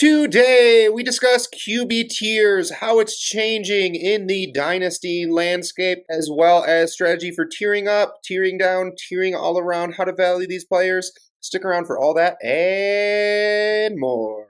Today, we discuss QB tiers, how it's changing in the Dynasty landscape, as well as strategy for tiering up, tiering down, tiering all around, how to value these players. Stick around for all that and more.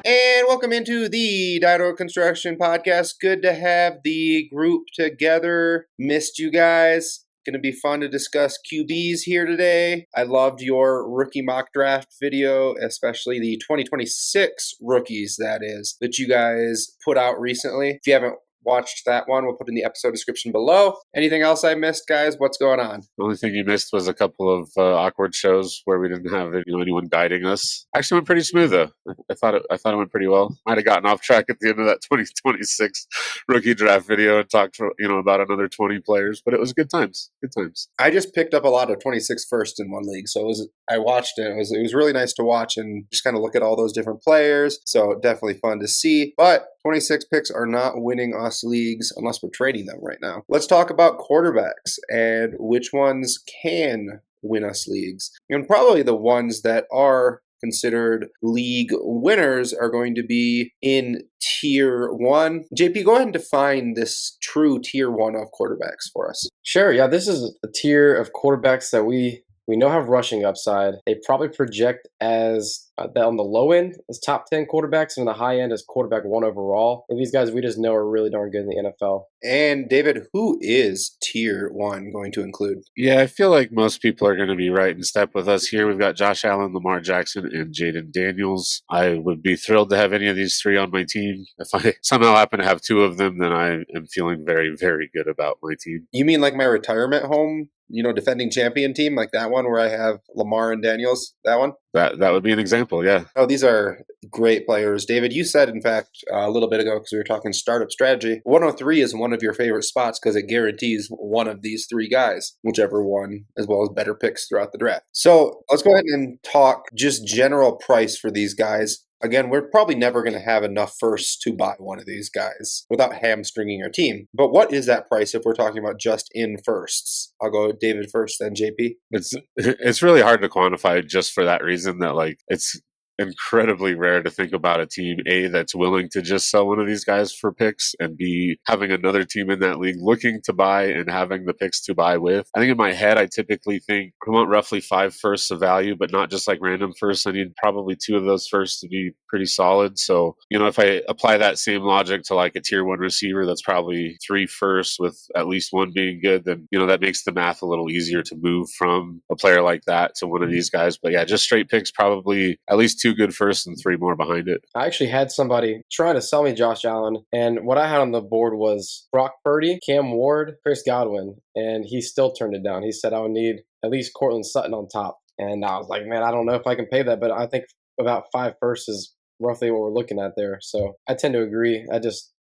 And welcome into the Dyno Construction podcast. Good to have the group together. Missed you guys. Going to be fun to discuss QBs here today. I loved your rookie mock draft video, especially the 2026 rookies, that you guys put out recently. If you haven't watched that one, we'll put in the episode description below. Anything else I missed, guys? What's going on? The only thing you missed was a couple of awkward shows where we didn't have anyone guiding us. Actually went pretty smooth though. I thought it went pretty well. Might have gotten off track at the end of that 2026 rookie draft video and talked about another 20 players, but it was good times. Good times. I just picked up a lot of 26 first in one league, so I watched it. It was really nice to watch and just kind of look at all those different players. So definitely fun to see. But 26 picks are not winning us leagues unless we're trading them right now. Let's talk about quarterbacks and which ones can win us leagues. And probably the ones that are considered league winners are going to be in tier 1. JP, go ahead and define this true tier 1 of quarterbacks for us. Sure. Yeah, this is a tier of quarterbacks that we know have rushing upside. They probably project as on the low end as top 10 quarterbacks, and on the high end as quarterback 1 overall. And these guys we just know are really darn good in the NFL. And David, who is tier 1 going to include? Yeah, I feel like most people are going to be right in step with us here. We've got Josh Allen, Lamar Jackson, and Jaden Daniels. I would be thrilled to have any of these three on my team. If I somehow happen to have two of them, then I am feeling very, very good about my team. You mean like my retirement home? Defending champion team, like that one where I have Lamar and Daniels, that one? That would be an example, yeah. Oh, these are great players. David, you said, in fact, a little bit ago, because we were talking startup strategy, 103 is one of your favorite spots because it guarantees one of these three guys, whichever one, as well as better picks throughout the draft. So let's go ahead and talk just general price for these guys. Again, we're probably never going to have enough firsts to buy one of these guys without hamstringing our team. But what is that price if we're talking about just in firsts? I'll go David first, then JP. It's really hard to quantify just for that reason that it's incredibly rare to think about a team A that's willing to just sell one of these guys for picks, and B having another team in that league looking to buy and having the picks to buy with. I think in my head I typically think I want roughly 5 firsts of value, but not just like random firsts. I need probably 2 of those firsts to be pretty solid. So if I apply that same logic to like a tier 1 receiver, that's probably 3 firsts with at least 1 being good, then that makes the math a little easier to move from a player like that to one of these guys. But yeah, just straight picks, probably at least 2 good first and 3 more behind it. I actually had somebody trying to sell me Josh Allen, and what I had on the board was Brock Purdy, Cam Ward, Chris Godwin, and he still turned it down. He said I would need at least Cortland Sutton on top, and I was like, man, I don't know if I can pay that, but I think about 5 firsts is roughly what we're looking at there. So I tend to agree.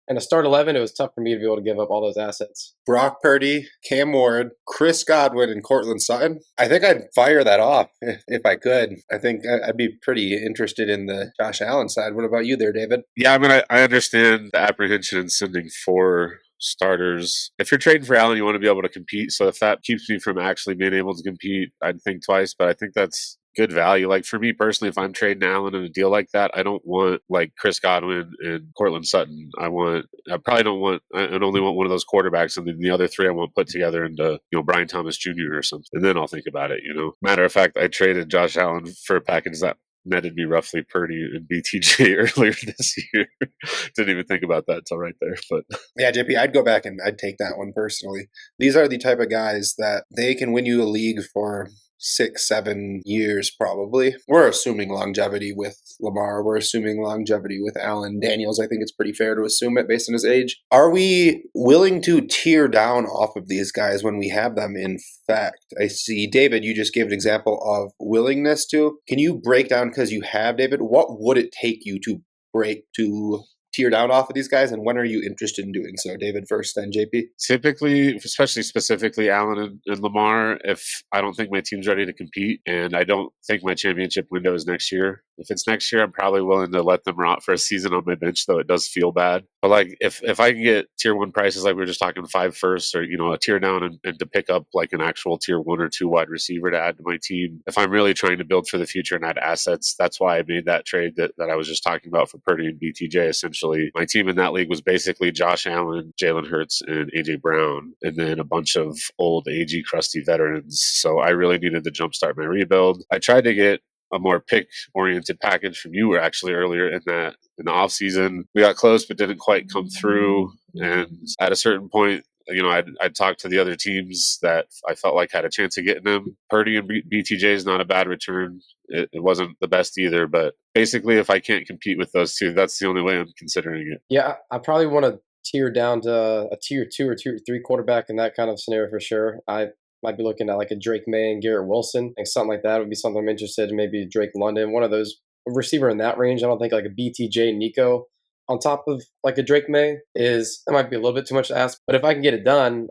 In a start 11, it was tough for me to be able to give up all those assets. Brock Purdy, Cam Ward, Chris Godwin, and Cortland Sutton. I think I'd fire that off if I could. I think I'd be pretty interested in the Josh Allen side. What about you there, David? Yeah, I mean, I understand the apprehension in sending 4 starters. If you're trading for Allen, you want to be able to compete. So if that keeps me from actually being able to compete, I'd think twice. But I think that's good value. Like for me personally, if I'm trading Allen in a deal like that, I don't want like Chris Godwin and Cortland Sutton. I'd only want one of those quarterbacks, and then the other 3 I want put together into Brian Thomas Jr. or something, and then I'll think about it. Matter of fact, I traded Josh Allen for a package that netted me roughly Purdy and BTJ earlier this year. Didn't even think about that till right there. But yeah, JP, I'd go back and I'd take that one personally. These are the type of guys that they can win you a league for 6-7 years probably. We're assuming longevity with Lamar. We're assuming longevity with Allen. Daniels, I think it's pretty fair to assume it based on his age. Are we willing to tear down off of these guys when we have them? In fact, I see, David, you just gave an example of willingness to. Can you break down, because you have, David, what would it take you to break to tear down off of these guys, and when are you interested in doing so? David first, then JP. Typically, especially specifically Allen and Lamar, if I don't think my team's ready to compete and I don't think my championship window is next year. If it's next year, I'm probably willing to let them rot for a season on my bench, though it does feel bad. But like if I can get tier 1 prices, like we were just talking 5 firsts, or a tier down, and to pick up like an actual tier 1 or 2 wide receiver to add to my team, if I'm really trying to build for the future and add assets, that's why I made that trade that I was just talking about for Purdy and BTJ. Essentially, my team in that league was basically Josh Allen, Jalen Hurts, and AJ Brown, and then a bunch of old AG crusty veterans. So I really needed to jumpstart my rebuild. I tried to get a more pick-oriented package from you actually earlier in the offseason. We got close, but didn't quite come through. And at a certain point, I'd talked to the other teams that I felt like had a chance of getting them. Purdy and BTJ is not a bad return. It wasn't the best either, but basically, if I can't compete with those two, that's the only way I'm considering it. Yeah, I probably want to tier down to a tier 2 or tier 3 quarterback in that kind of scenario for sure. I might be looking at like a Drake May and Garrett Wilson. I think something like that would be something I'm interested in. Maybe Drake London, one of those receiver in that range. I don't think like a BTJ Nico on top of like a Drake May that might be a little bit too much to ask. But if I can get it done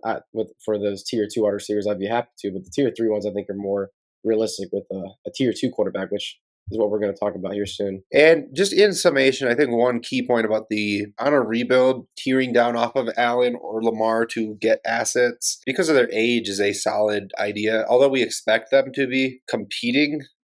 for those tier 2 wide receivers, I'd be happy to. But the tier 3 ones I think are more realistic with a tier 2 quarterback, which is what we're going to talk about here soon. And just in summation, I think one key point about on a rebuild, tearing down off of Allen or Lamar to get assets because of their age is a solid idea. Although we expect them to be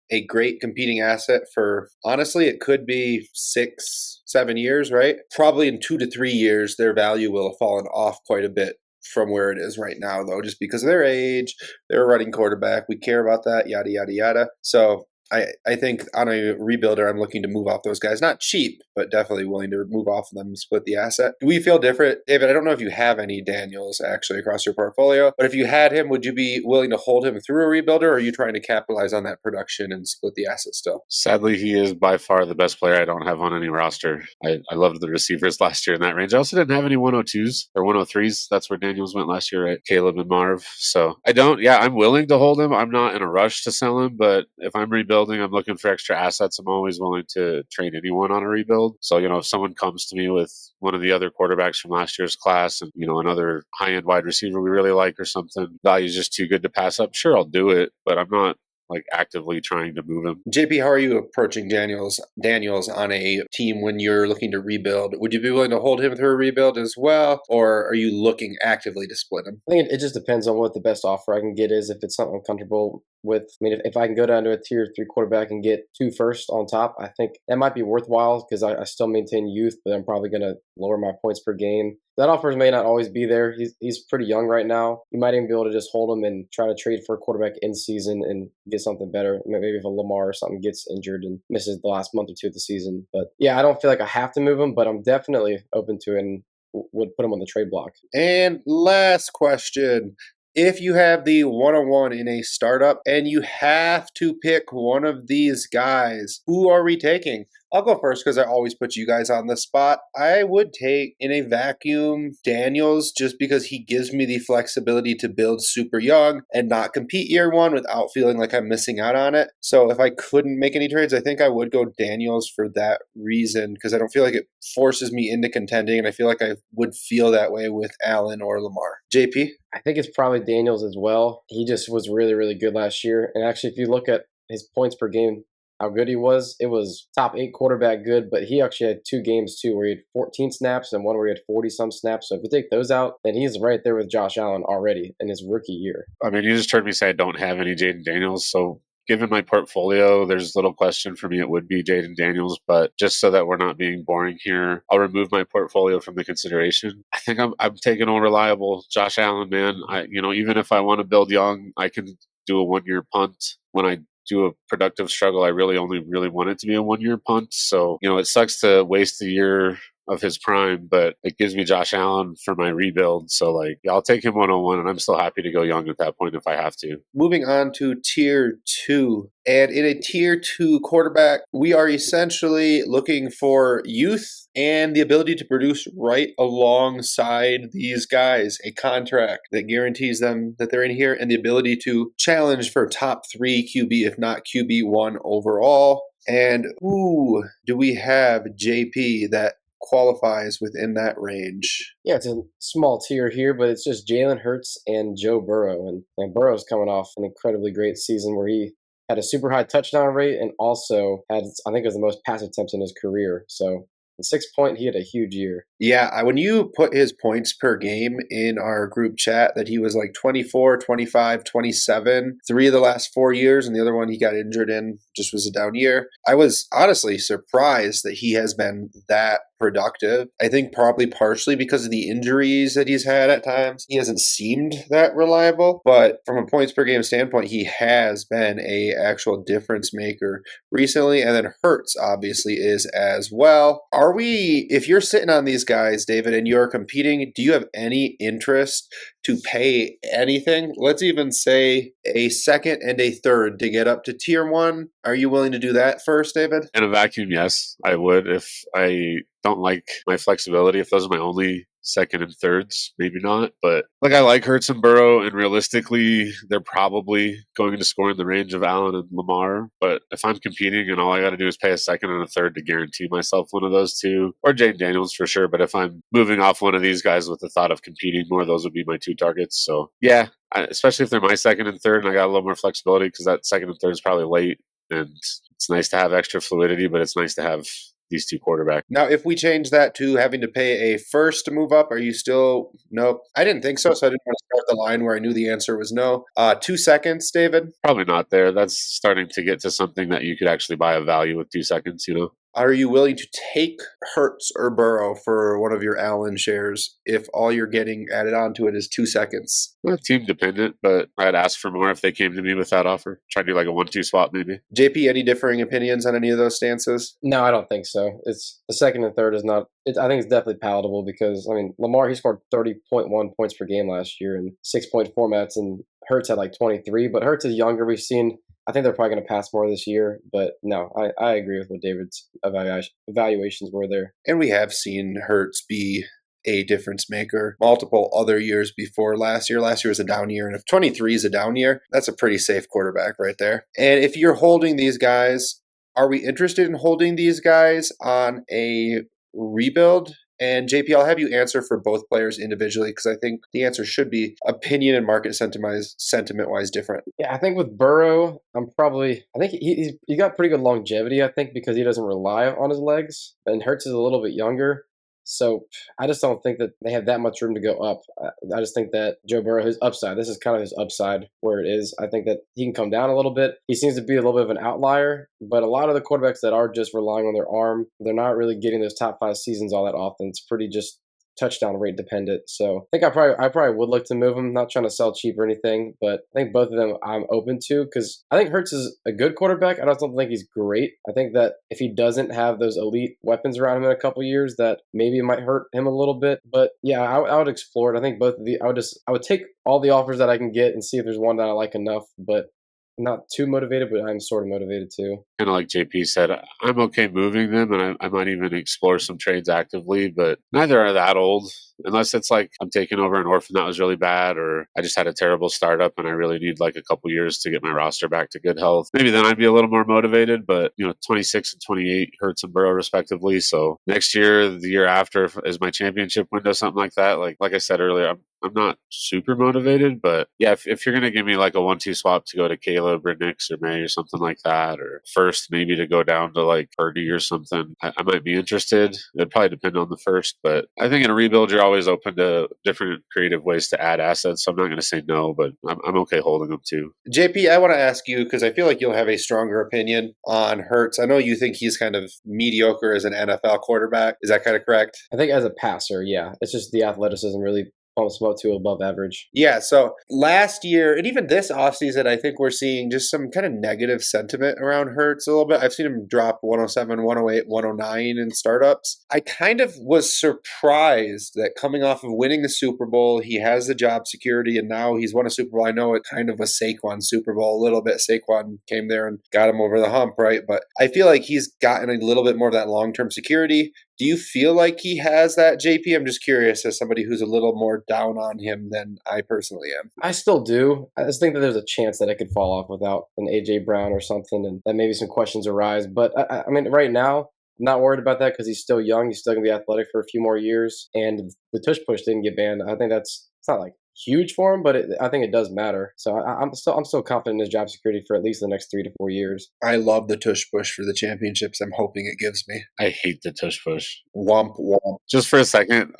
a great competing asset for, honestly, it could be 6-7 years, right? Probably in 2 to 3 years, their value will have fallen off quite a bit from where it is right now, though, just because of their age. They're a running quarterback. We care about that, yada, yada, yada. So I think on a rebuilder, I'm looking to move off those guys. Not cheap, but definitely willing to move off of them and split the asset. Do we feel different? David, I don't know if you have any Daniels actually across your portfolio, but if you had him, would you be willing to hold him through a rebuilder, or are you trying to capitalize on that production and split the asset still? Sadly, he is by far the best player I don't have on any roster. I loved the receivers last year in that range. I also didn't have any 102s or 103s. That's where Daniels went last year, right? Caleb and Marv. So I'm willing to hold him. I'm not in a rush to sell him, but if I'm rebuilding, I'm looking for extra assets. I'm always willing to trade anyone on a rebuild. So, if someone comes to me with one of the other quarterbacks from last year's class and, another high-end wide receiver we really like or something, value's just too good to pass up, sure, I'll do it, but I'm not like actively trying to move him. JP, how are you approaching Daniels on a team when you're looking to rebuild? Would you be willing to hold him through a rebuild as well, or are you looking actively to split him? I think it just depends on what the best offer I can get is. If it's something I'm comfortable with, I mean, if I can go down to a tier 3 quarterback and get 2 firsts on top, I think that might be worthwhile because I still maintain youth, but I'm probably going to lower my points per game. That offer may not always be there. He's pretty young right now. You might even be able to just hold him and try to trade for a quarterback in season and get something better. Maybe if a Lamar or something gets injured and misses the last month or 2 of the season. But yeah, I don't feel like I have to move him, but I'm definitely open to it and would put him on the trade block. And last question. If you have the 101 in a startup and you have to pick one of these guys, who are we taking? I'll go first because I always put you guys on the spot. I would take in a vacuum Daniels just because he gives me the flexibility to build super young and not compete year one without feeling like I'm missing out on it. So if I couldn't make any trades, I think I would go Daniels for that reason because I don't feel like it forces me into contending, and I feel like I would feel that way with Allen or Lamar. JP? I think it's probably Daniels as well. He just was really, really good last year. And actually, if you look at his points per game, how good he was, it was top 8 quarterback good, but he actually had 2 games too where he had 14 snaps and one where he had 40-some snaps. So if you take those out, then he's right there with Josh Allen already in his rookie year. I mean, you just heard me say I don't have any Jaden Daniels, so given my portfolio, there's little question for me it would be Jaden Daniels, but just so that we're not being boring here, I'll remove my portfolio from the consideration. I think I'm taking on reliable Josh Allen, man. Even if I want to build young, I can do a 1-year punt. When I do a productive struggle, I really only want it to be a 1-year punt. So, it sucks to waste a year of his prime, but it gives me Josh Allen for my rebuild. So I'll take him 101, and I'm still happy to go young at that point if I have to. Moving on to tier 2. And in a tier 2 quarterback, we are essentially looking for youth and the ability to produce right alongside these guys, a contract that guarantees them that they're in here, and the ability to challenge for top 3 QB, if not QB1 overall. And who do we have, JP, that qualifies within that range? Yeah, it's a small tier here, but it's just Jalen Hurts and Joe Burrow. And Burrow's coming off an incredibly great season where he had a super high touchdown rate and also had, I think it was the most pass attempts in his career. So at 6 point, he had a huge year. Yeah, when you put his points per game in our group chat, that he was like 24, 25, 27, 3 of the last 4 years, and the other one he got injured in, just was a down year. I was honestly surprised that he has been that productive. I think probably partially because of the injuries that he's had at times. He hasn't seemed that reliable, but from a points per game standpoint, he has been a actual difference maker recently. And then Hurts obviously is as well. Are we, if you're sitting on these guys, David, and you're competing, do you have any interest to pay anything? Let's even say a second and a third to get up to tier 1. Are you willing to do that first, David? In a vacuum, yes, I would. If I don't like my flexibility, if those are my only second and thirds, maybe not. But like, I like Hurts and Burrow, and realistically, they're probably going to score in the range of Allen and Lamar. But if I'm competing and all I got to do is pay a second and a third to guarantee myself one of those two, or Jane Daniels for sure. But if I'm moving off one of these guys with the thought of competing more, those would be my two targets. So yeah, especially if they're my second and third, and I got a little more flexibility because that second and third is probably late, and it's nice to have extra fluidity, but it's nice to have these two quarterbacks. Now, if we change that to having to pay a first to move up, are you still nope? I didn't think so, so I didn't want to start the line where I knew the answer was no. 2 seconds, David? Probably not there. That's starting to get to something that you could actually buy a value with 2 seconds, you know? Are you willing to take Hurts or Burrow for one of your Allen shares if all you're getting added onto it is 2 seconds? Well, team dependent, but I'd ask for more if they came to me with that offer. Try to do like a 1-2 swap maybe. JP, any differing opinions on any of those stances? No, I don't think so. It's the second and third is not. I think it's definitely palatable because, I mean, Lamar, he scored 30.1 points per game last year in 6-point formats, and Hurts had like 23. But Hurts is younger. We've seen. I think they're probably going to pass more this year, but no, I agree with what David's evaluations were there. And we have seen Hurts be a difference maker multiple other years before last year. Last year was a down year, and if 23 is a down year, that's a pretty safe quarterback right there. And if you're holding these guys, are we interested in holding these guys on a rebuild? And JP, I'll have you answer for both players individually because I think the answer should be opinion and market sentiment-wise different. Yeah, I think with Burrow, I think he got pretty good longevity, I think, because he doesn't rely on his legs. And Hurts is a little bit younger. So I just don't think that they have that much room to go up. I just think that Joe Burrow, his upside, this is kind of his upside where it is. I think that he can come down a little bit. He seems to be a little bit of an outlier, but a lot of the quarterbacks that are just relying on their arm, they're not really getting those top 5 seasons all that often. It's pretty just touchdown rate dependent. So I think I probably would look to move him. Not trying to sell cheap or anything, but I think both of them I'm open to because I think Hurts is a good quarterback. I don't think he's great. I think that if he doesn't have those elite weapons around him in a couple years, that maybe it might hurt him a little bit. But yeah, I would explore it. I think both of the I would take all the offers that I can get and see if there's one that I like enough. But I'm not too motivated, but I'm sort of motivated too. Kind of like JP said, I'm okay moving them, and I might even explore some trades actively, but neither are that old. Unless it's like I'm taking over an orphan that was really bad, or I just had a terrible startup and I really need like a couple years to get my roster back to good health. Maybe then I'd be a little more motivated, but 26 and 28 Hurts and Burrow respectively. So next year, the year after is my championship window, something like that. Like I said earlier, I'm not super motivated, but yeah, if you're going to give me like a 1-2 swap to go to Caleb or Nix or May or something like that, or first maybe to go down to like Purdy or something, I might be interested. It'd probably depend on the first, but I think in a rebuild, you're always open to different creative ways to add assets. So I'm not going to say no, but I'm okay holding them too. JP, I want to ask you because I feel like you'll have a stronger opinion on Hurts. I know you think he's kind of mediocre as an NFL quarterback. Is that kind of correct? I think as a passer, yeah, it's just the athleticism really bumps him up to above average. Yeah, so last year, and even this offseason, I think we're seeing just some kind of negative sentiment around Hurts a little bit. I've seen him drop 107, 108, 109 in startups. I kind of was surprised that coming off of winning the Super Bowl, he has the job security, and now he's won a Super Bowl. I know it kind of was Saquon Super Bowl a little bit. Saquon came there and got him over the hump, right? But I feel like he's gotten a little bit more of that long-term security. Do you feel like he has that, JP? I'm just curious as somebody who's a little more down on him than I personally am. I still do. I just think that there's a chance that it could fall off without an A.J. Brown or something, and that maybe some questions arise. But, I mean, right now, not worried about that because he's still young. He's still going to be athletic for a few more years. And the tush push didn't get banned. I think it's not like huge for him, but I think it does matter. So I'm still confident in his job security for at least the next 3 to 4 years. I love the tush push for the championships. I'm hoping it gives me. I hate the tush push. Womp womp. Just for a second,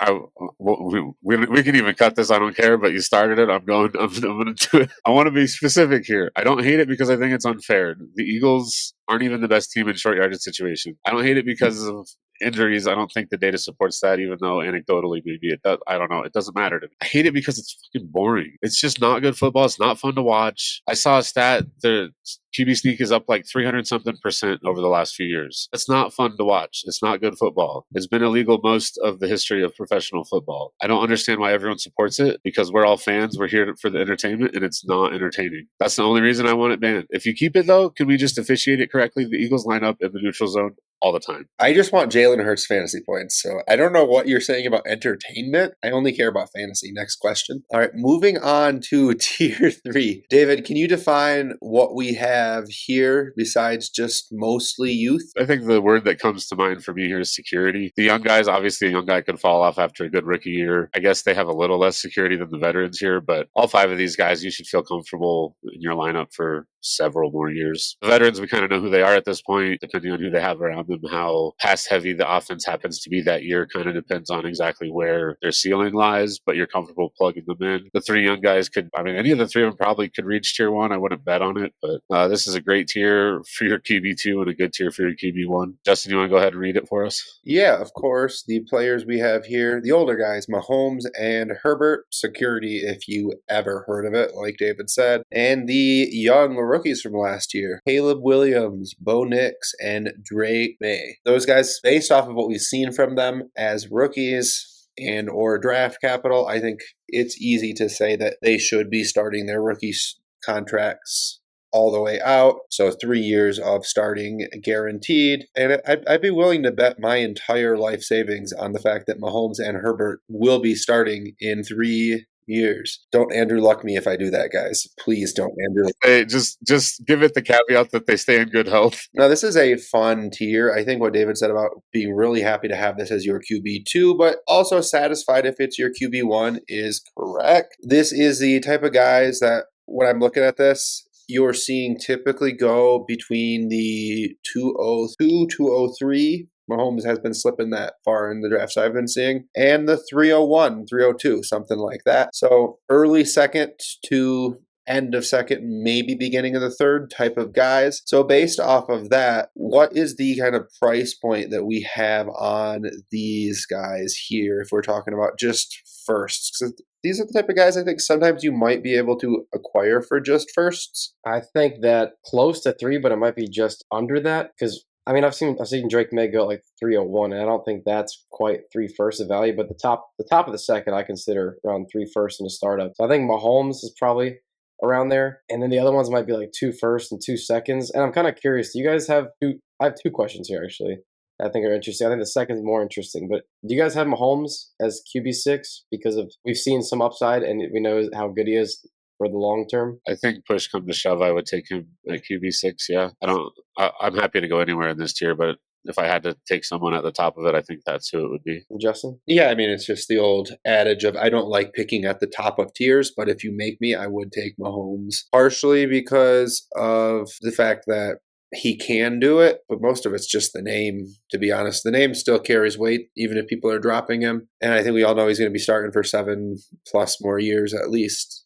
we can even cut this. I don't care, but you started it. I'm going to do it. I want to be specific here. I don't hate it because I think it's unfair. The Eagles aren't even the best team in short yardage situation. I don't hate it because of injuries. I don't think the data supports that, even though anecdotally maybe it does. I don't know. It doesn't matter to me. I hate it because it's fucking boring. It's just not good football. It's not fun to watch. I saw a stat, the QB sneak is up like 300-something% over the last few years. It's not fun to watch. It's not good football. It's been illegal most of the history of professional football. I don't understand why everyone supports it, because we're all fans. We're here for the entertainment, and it's not entertaining. That's the only reason I want it banned. If you keep it, though, can we just officiate it correctly? The Eagles line up in the neutral zone all the time. I just want Jalen Hurts fantasy points. So I don't know what you're saying about entertainment. I only care about fantasy. Next question. All right, moving on to tier 3. David, can you define what we have here besides just mostly youth? I think the word that comes to mind for me here is security. The young guys, obviously a young guy could fall off after a good rookie year. I guess they have a little less security than the veterans here, but all 5 of these guys, you should feel comfortable in your lineup for several more years. The veterans, we kind of know who they are at this point, depending on who they have around them. How pass heavy the offense happens to be that year kind of depends on exactly where their ceiling lies, but you're comfortable plugging them in. The 3 young guys could, any of the 3 of them probably could reach tier 1. I wouldn't bet on it, but this is a great tier for your QB2 and a good tier for your QB1. Justin, you want to go ahead and read it for us? Yeah, of course. The players we have here, the older guys, Mahomes and Herbert, security if you ever heard of it, like David said, and the young rookies from last year, Caleb Williams, Bo Nix, and Drake May. Those guys, based off of what we've seen from them as rookies and or draft capital, I think it's easy to say that they should be starting their rookie contracts all the way out. So 3 years of starting guaranteed. And I'd be willing to bet my entire life savings on the fact that Mahomes and Herbert will be starting in 3 years. Don't Andrew Luck me if I do that, guys. Please don't Andrew Luck. Hey, just give it the caveat that they stay in good health. Now, this is a fun tier. I think what David said about being really happy to have this as your QB2, but also satisfied if it's your QB1 is correct. This is the type of guys that when I'm looking at this, you're seeing typically go between the 202, 203. Mahomes has been slipping that far in the drafts I've been seeing. And the 301, 302, something like that. So early second to end of second, maybe beginning of the third type of guys. So based off of that, what is the kind of price point that we have on these guys here if we're talking about just firsts? Because these are the type of guys I think sometimes you might be able to acquire for just firsts. I think that close to 3, but it might be just under that because I've seen Drake May go like 301, and I don't think that's quite 3 firsts of value. But the top of the second, I consider around 3 firsts in a startup. So I think Mahomes is probably around there, and then the other ones might be like 2 firsts and 2 seconds. And I'm kind of curious. Do you guys have two? I have 2 questions here actually. I think are interesting. I think the second is more interesting. But do you guys have Mahomes as QB6 because of we've seen some upside and we know how good he is for the long term? I think push come to shove, I would take him at QB6. Yeah, I'm happy to go anywhere in this tier, but if I had to take someone at the top of it, I think that's who it would be. Justin? Yeah, it's just the old adage of I don't like picking at the top of tiers, but if you make me, I would take Mahomes. Partially because of the fact that he can do it, but most of it's just the name, to be honest. The name still carries weight, even if people are dropping him. And I think we all know he's going to be starting for 7+ more years at least.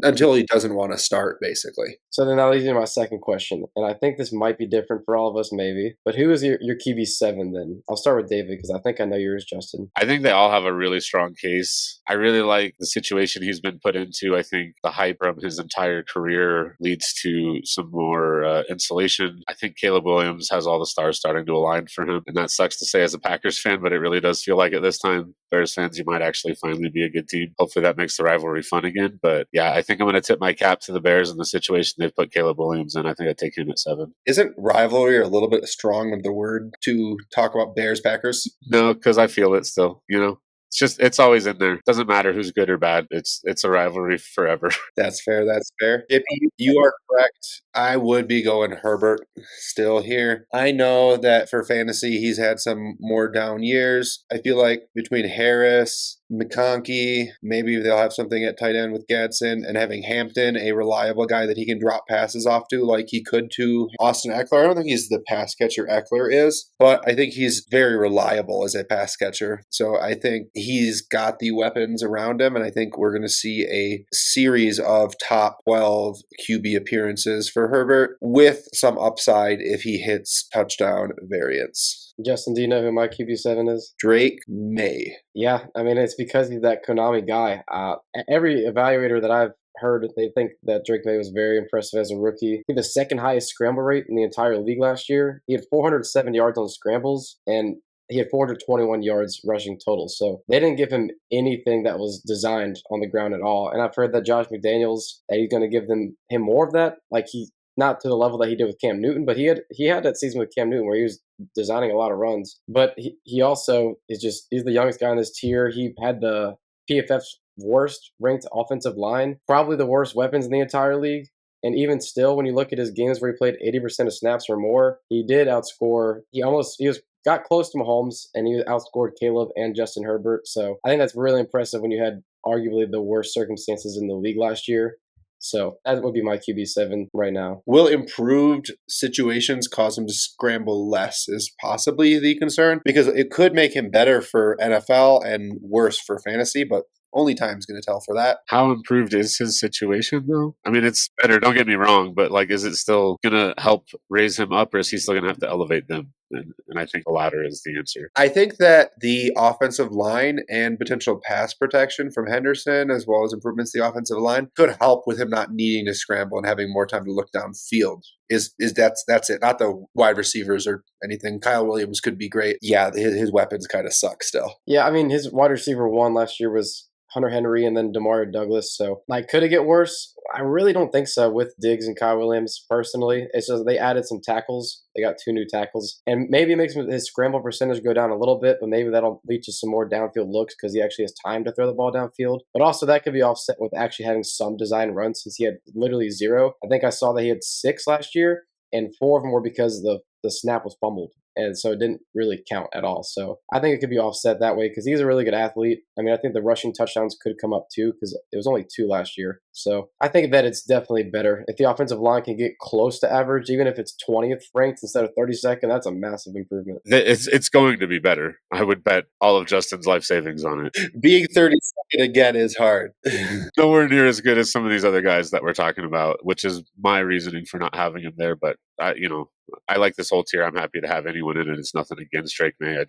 Until he doesn't want to start, basically. So then that leads me to my second question, and I think this might be different for all of us, maybe. But who is your QB7 then? I'll start with David because I think I know yours, Justin. I think they all have a really strong case. I really like the situation he's been put into. I think the hype from his entire career leads to some more insulation. I think Caleb Williams has all the stars starting to align for him, and that sucks to say as a Packers fan, but it really does feel like it this time. Bears fans, you might actually finally be a good team. Hopefully that makes the rivalry fun again. But yeah, I think I'm going to tip my cap to the Bears in the situation they've put Caleb Williams in. I think I'd take him at 7. Isn't rivalry a little bit strong of the word to talk about Bears-Packers? No, because I feel it still, It's always in there. Doesn't matter who's good or bad. It's a rivalry forever. That's fair. If you are correct, I would be going Herbert still here. I know that for fantasy, he's had some more down years. I feel like between Harris, McConkey, maybe they'll have something at tight end with Gadsden, and having Hampton, a reliable guy that he can drop passes off to like he could to Austin Eckler. I don't think he's the pass catcher Eckler is, but I think he's very reliable as a pass catcher. So I think he's got the weapons around him, and I think we're going to see a series of top 12 QB appearances for Herbert with some upside if he hits touchdown variance. Justin, do you know who my QB7 is? Drake May. Yeah, I mean, it's because he's that Konami guy. Every evaluator that I've heard, they think that Drake May was very impressive as a rookie. He had the second highest scramble rate in the entire league last year. He had 407 yards on scrambles, and he had 421 yards rushing total. So they didn't give him anything that was designed on the ground at all. And I've heard that Josh McDaniels, that he's going to give him more of that. Like, he not to the level that he did with Cam Newton, but he had that season with Cam Newton where he was designing a lot of runs. But he also is he's the youngest guy in this tier. He had the PFF's worst ranked offensive line, probably the worst weapons in the entire league. And even still, when you look at his games where he played 80% of snaps or more, he did outscore. Got close to Mahomes, and he outscored Caleb and Justin Herbert. So I think that's really impressive when you had arguably the worst circumstances in the league last year. So that would be my QB7 right now. Will improved situations cause him to scramble less is possibly the concern, because it could make him better for NFL and worse for fantasy, but only time's going to tell for that. How improved is his situation, though? I mean, it's better, don't get me wrong, but like, is it still going to help raise him up, or is he still going to have to elevate them? And I think the latter is the answer. I think that the offensive line and potential pass protection from Henderson, as well as improvements to the offensive line, could help with him not needing to scramble and having more time to look downfield. That's it. Not the wide receivers or anything. Kyle Williams could be great. Yeah, his weapons kind of suck still. Yeah, I mean, his wide receiver one last year was Hunter Henry and then Demario Douglas. So, like, could it get worse? I really don't think so with Diggs and Kyle Williams personally. It's just they added some tackles. They got 2 new tackles. And maybe it makes his scramble percentage go down a little bit, but maybe that'll lead to some more downfield looks because he actually has time to throw the ball downfield. But also that could be offset with actually having some design runs since he had literally 0. I think I saw that he had 6 last year, and 4 of them were because the snap was fumbled. And so it didn't really count at all. So I think it could be offset that way because he's a really good athlete. I mean, I think the rushing touchdowns could come up too because it was only 2 last year. So I think that it's definitely better. If the offensive line can get close to average, even if it's 20th ranked instead of 32nd, that's a massive improvement. It's going to be better. I would bet all of Justin's life savings on it. Being 32nd again is hard. Nowhere near as good as some of these other guys that we're talking about, which is my reasoning for not having him there. But I like this whole tier. I'm happy to have anyone in it. It's nothing against Drake May.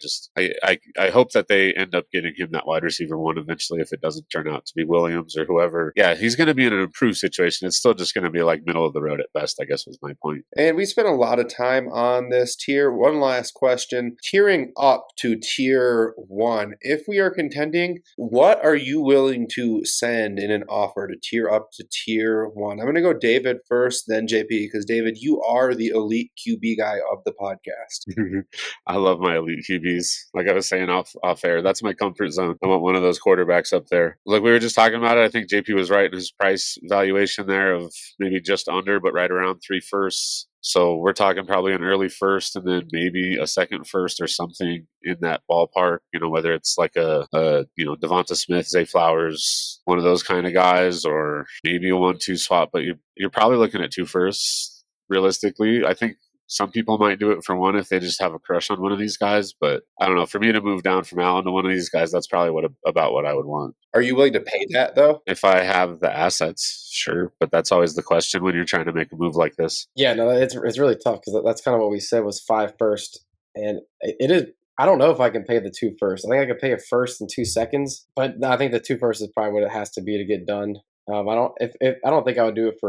I hope that they end up getting him that wide receiver one eventually if it doesn't turn out to be Williams or whoever. Yeah, he's going to be in an improved situation. It's still just going to be like middle of the road at best, I guess was my point. And we spent a lot of time on this tier. One last question. Tiering up to tier 1. If we are contending, what are you willing to send in an offer to tier up to tier 1? I'm going to go David first, then JP, because David, you are the elite QB guy of the podcast. I love my elite QBs. Like I was saying off air, that's my comfort zone. I want one of those quarterbacks up there. Like we were just talking about it, I think JP was right in his price valuation there of maybe just under, but right around 3 firsts. So we're talking probably an early first and then maybe a second first or something in that ballpark, whether it's like a Devonta Smith, Zay Flowers, one of those kind of guys, or maybe a 1-2 swap, but you're probably looking at 2 firsts realistically. I think some people might do it for 1 if they just have a crush on one of these guys, but I don't know. For me to move down from Allen to one of these guys, that's probably about what I would want. Are you willing to pay that, though? If I have the assets, sure. But that's always the question when you're trying to make a move like this. Yeah, no, it's really tough because that's kind of what we said was 5 first. And it is. I don't know if I can pay the 2 first. I think I could pay a first and 2 seconds, but I think the 2 first is probably what it has to be to get done. I don't think I would do it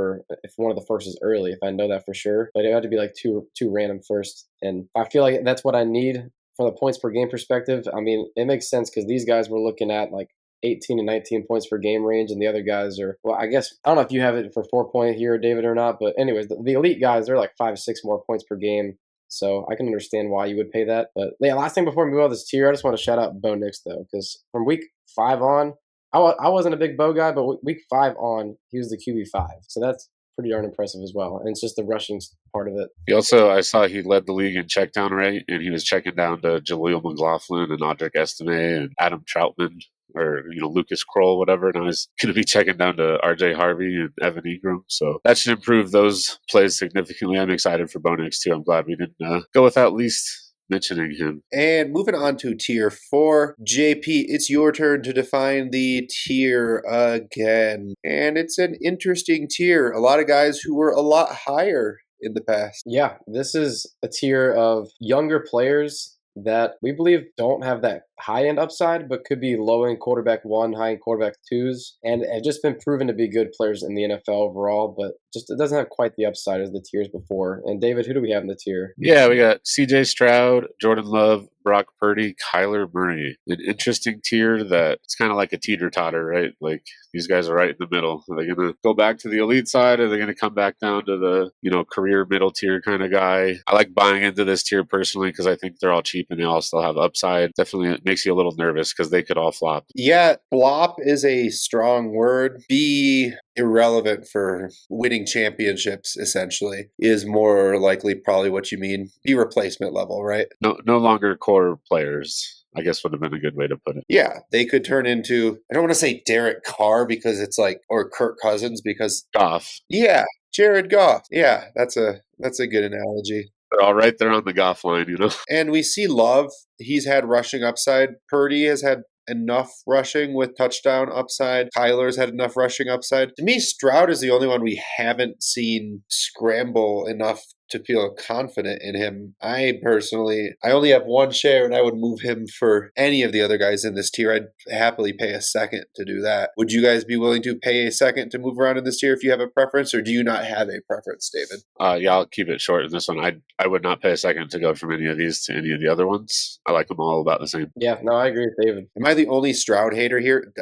if one of the first is early, if I know that for sure. But it had to be like two random firsts, and I feel like that's what I need from the points per game perspective. I mean, it makes sense because these guys were looking at like 18 and 19 points per game range, and the other guys are, well, I guess I don't know if you have it for 4-point here, David, or not. But anyways, the elite guys, they're like 5-6 more points per game. So I can understand why you would pay that. But yeah, last thing before we move on this tier, I just want to shout out Bo Nix though, because from week 5 on. I wasn't a big Bo guy, but week 5 on, he was the QB5. So that's pretty darn impressive as well. And it's just the rushing part of it. I saw he led the league in check down rate, and he was checking down to Jaleel McLaughlin and Audric Estime and Adam Troutman, or Lucas Kroll, whatever. And I was going to be checking down to RJ Harvey and Evan Ingram, so that should improve those plays significantly. I'm excited for Bo Nix too. I'm glad we didn't go without least mentioning him. And moving on to tier 4, JP, it's your turn to define the tier again. And it's an interesting tier. A lot of guys who were a lot higher in the past. Yeah, this is a tier of younger players that we believe don't have that high-end upside, but could be low-end quarterback 1, high-end quarterback 2s, and have just been proven to be good players in the NFL overall, but just it doesn't have quite the upside as the tiers before. And David, who do we have in the tier? Yeah, we got C.J. Stroud, Jordan Love, Brock Purdy, Kyler Murray. An interesting tier that it's kind of like a teeter-totter, right? Like, these guys are right in the middle. Are they going to go back to the elite side, or are they going to come back down to the, career middle tier kind of guy? I like buying into this tier personally because I think they're all cheap and they all still have upside. Definitely it makes you a little nervous because they could all flop. Yeah, flop is a strong word. Be irrelevant for winning championships, essentially, is more likely probably what you mean. Be replacement level, right? No longer core players, I guess would have been a good way to put it. Yeah, they could turn into, I don't want to say Derek Carr because it's like, or Kirk Cousins because Goff. Yeah, Jared Goff. Yeah, that's a good analogy. They're all right there on the Goff line, And we see Love. He's had rushing upside. Purdy has had enough rushing with touchdown upside. Kyler's had enough rushing upside. To me, Stroud is the only one we haven't seen scramble enough to feel confident in him. I only have one share, and I would move him for any of the other guys in this tier. I'd happily pay a second to do that. Would you guys be willing to pay a second to move around in this tier if you have a preference, or do you not have a preference, David? Yeah, I'll keep it short in this one. I would not pay a second to go from any of these to any of the other ones. I like them all about the same. Yeah, no, I agree with David. Am I the only Stroud hater here?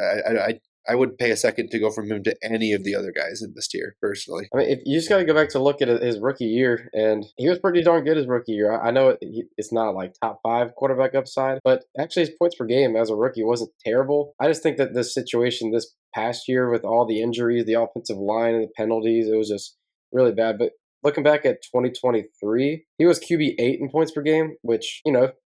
I would pay a second to go from him to any of the other guys in this tier, personally. I mean, if you just got to go back to look at his rookie year, and he was pretty darn good his rookie year. I know it's not like top 5 quarterback upside, but actually his points per game as a rookie wasn't terrible. I just think that this situation this past year with all the injuries, the offensive line, and the penalties, it was just really bad. But looking back at 2023, he was QB8 in points per game, which,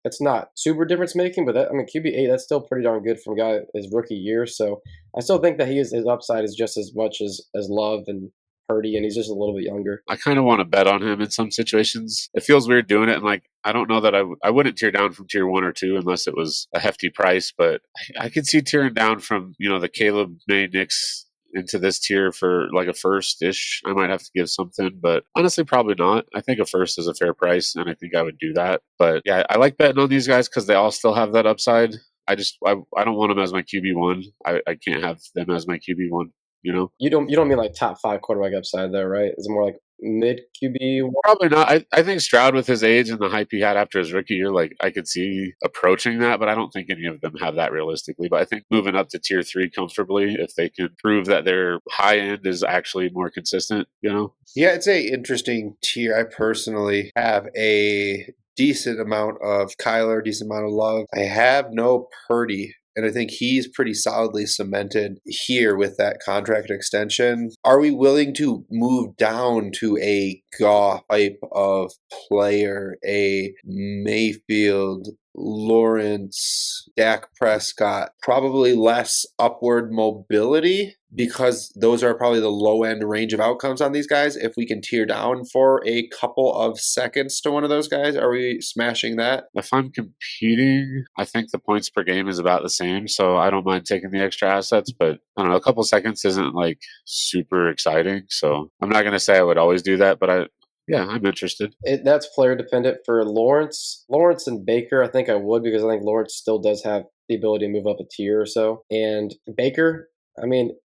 it's not super difference making, but QB8, that's still pretty darn good from a guy his rookie year. So I still think that his upside is just as much as Love and Purdy, and he's just a little bit younger. I kind of want to bet on him in some situations. It feels weird doing it, and I don't know that I wouldn't tear down from tier 1 or 2 unless it was a hefty price, but I could see tearing down from, the Caleb May Nix into this tier for like a first-ish. I might have to give something, but honestly, probably not. I think a first is a fair price, and I think I would do that. But yeah, I like betting on these guys because they all still have that upside. I don't want them as my QB1. I can't have them as my QB1. You don't mean like top 5 quarterback upside though, right? Is it more like mid QB? Probably not. I think Stroud with his age and the hype he had after his rookie year, I could see approaching that, but I don't think any of them have that realistically. But I think moving up to tier 3 comfortably, if they can prove that their high end is actually more consistent, Yeah, it's a interesting tier. I personally have a decent amount of Kyler, decent amount of Love. I have no Purdy. And I think he's pretty solidly cemented here with that contract extension. Are we willing to move down to a Goff type of player, a Mayfield, Lawrence, Dak Prescott, probably less upward mobility because those are probably the low end range of outcomes on these guys. If we can tear down for a couple of seconds to one of those guys, are we smashing that? If I'm competing, I think the points per game is about the same, so I don't mind taking the extra assets, but I don't know, a couple seconds isn't super exciting, so I'm not going to say I would always do that, but I'm interested. That's player dependent. For Lawrence and Baker, I think I would, because I think Lawrence still does have the ability to move up a tier or so. And Baker,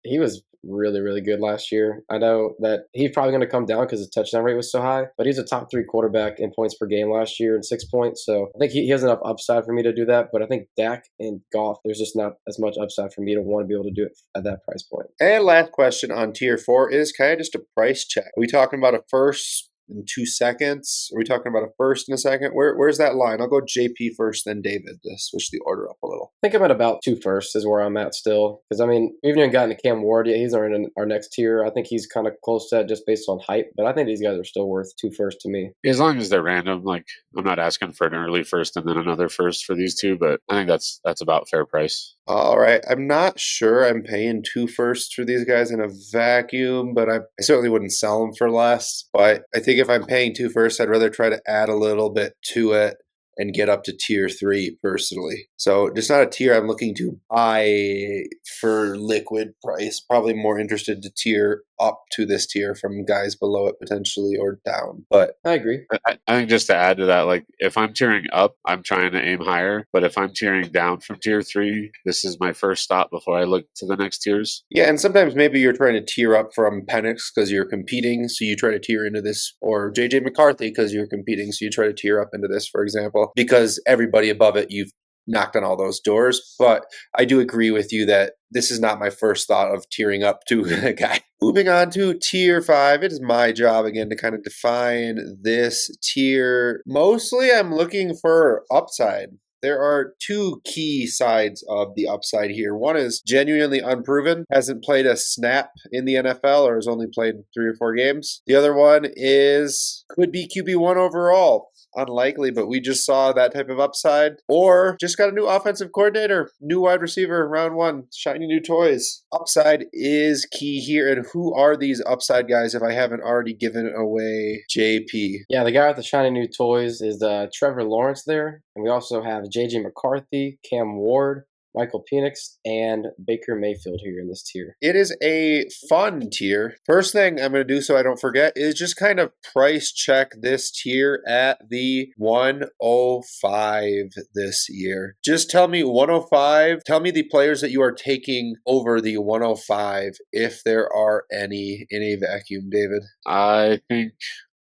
he was really, really good last year. I know that he's probably going to come down because his touchdown rate was so high, but he's a top 3 quarterback in points per game last year and 6 points. So I think he has enough upside for me to do that. But I think Dak and Goff, there's just not as much upside for me to want to be able to do it at that price point. And last question on tier 4 is kind of just a price check. Are we talking about a first, in 2 seconds. Are we talking about a first and a second? Where's that line? I'll go JP first, then David to switch the order up a little. I think I'm at about 2 first is where I'm at still. Because, I mean, we haven't even gotten to Cam Ward yet. He's in our next tier. I think he's kind of close to that just based on hype. But I think these guys are still worth 2 first to me. As long as they're random, like I'm not asking for an early first and then another first for these two, but I think that's about fair price. All right. I'm not sure I'm paying 2 firsts for these guys in a vacuum, but I certainly wouldn't sell them for less. But I think if I'm paying 2 firsts, I'd rather try to add a little bit to it and get up to tier 3 personally. So just not a tier I'm looking to buy for liquid price. Probably more interested to tier up to this tier from guys below it potentially or down. But I agree. I think just to add to that, like if I'm tiering up, I'm trying to aim higher. But if I'm tiering down from tier 3, this is my first stop before I look to the next tiers. yeah, and sometimes maybe you're trying to tier up from Penix because you're competing, so you try to tier into this, or JJ McCarthy because you're competing, so you try to tier up into this, for example, because everybody above it, you've knocked on all those doors. But I do agree with you that this is not my first thought of tiering up to a guy. Moving on to tier 5, it is my job again to kind of define this tier. Mostly I'm looking for upside. There are 2 key sides of the upside here. One is genuinely unproven, hasn't played a snap in the NFL or has only played 3 or 4 games. The other one is could be QB1 overall. Unlikely, but we just saw that type of upside. Or just got a new offensive coordinator, new wide receiver, round 1, shiny new toys. Upside is key here. And who are these upside guys if I haven't already given away JP? Yeah, the guy with the shiny new toys is Trevor Lawrence there. And we also have JJ McCarthy, Cam Ward, Michael Penix, and Baker Mayfield here in this tier. It is a fun tier. First thing I'm going to do so I don't forget is just kind of price check this tier at the 105 this year. Just tell me 105. Tell me the players that you are taking over the 105 if there are any in a vacuum, David. I think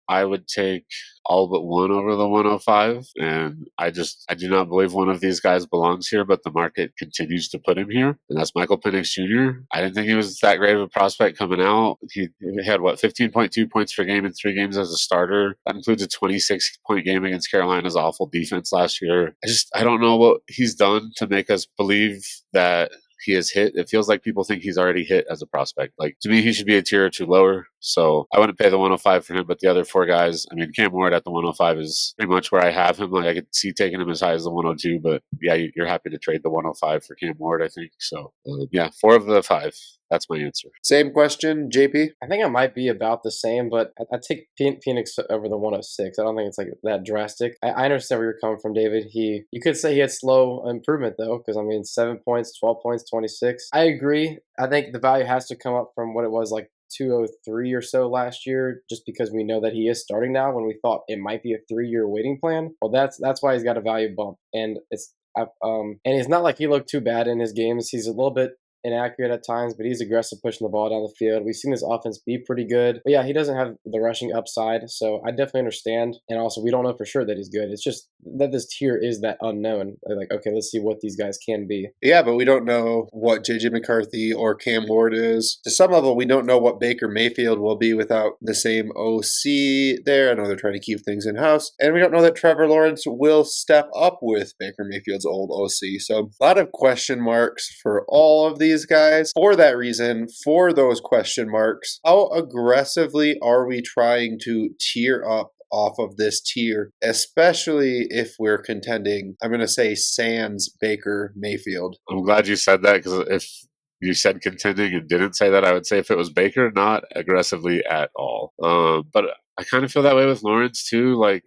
I would take all but one over the 105, and I do not believe one of these guys belongs here, but the market continues to put him here, and that's Michael Penix Jr. I didn't think he was that great of a prospect coming out. He had 15.2 points per game in 3 games as a starter. That includes a 26-point game against Carolina's awful defense last year. I don't know what he's done to make us believe that he has hit. It feels like people think he's already hit as a prospect. Like, to me, he should be a tier or 2 lower. So I wouldn't pay the 105 for him, but the other 4 guys, I mean, Cam Ward at the 105 is pretty much where I have him. Like, I could see taking him as high as the 102, but yeah, you're happy to trade the 105 for Cam Ward, I think. So yeah, 4 of the 5. That's my answer. Same question, JP? I think I might be about the same, but I take Phoenix over the 106. I don't think it's like that drastic. I understand where you're coming from, David. You could say he had slow improvement, though, because, I mean, 7 points, 12 points, 26. I agree. I think the value has to come up from what it was like 203 or so last year, just because we know that he is starting now when we thought it might be a 3-year waiting plan. Well, that's why he's got a value bump. And it's not like he looked too bad in his games. He's a little bit inaccurate at times, but he's aggressive pushing the ball down the field. We've seen his offense be pretty good. But yeah, he doesn't have the rushing upside, so I definitely understand. And also, we don't know for sure that he's good. It's just that this tier is that unknown. Like, okay, let's see what these guys can be. Yeah, but we don't know what JJ McCarthy or Cam Ward is. To some level, we don't know what Baker Mayfield will be without the same OC there. I know they're trying to keep things in-house. And we don't know that Trevor Lawrence will step up with Baker Mayfield's old OC. So a lot of question marks for all of these guys. For that reason, for those question marks, how aggressively are we trying to tier up off of this tier, especially if we're contending, I'm going to say sans Baker Mayfield? I'm glad you said that, because if you said contending and didn't say that, I would say if it was Baker, not aggressively at all. But I kind of feel that way with Lawrence too. Like,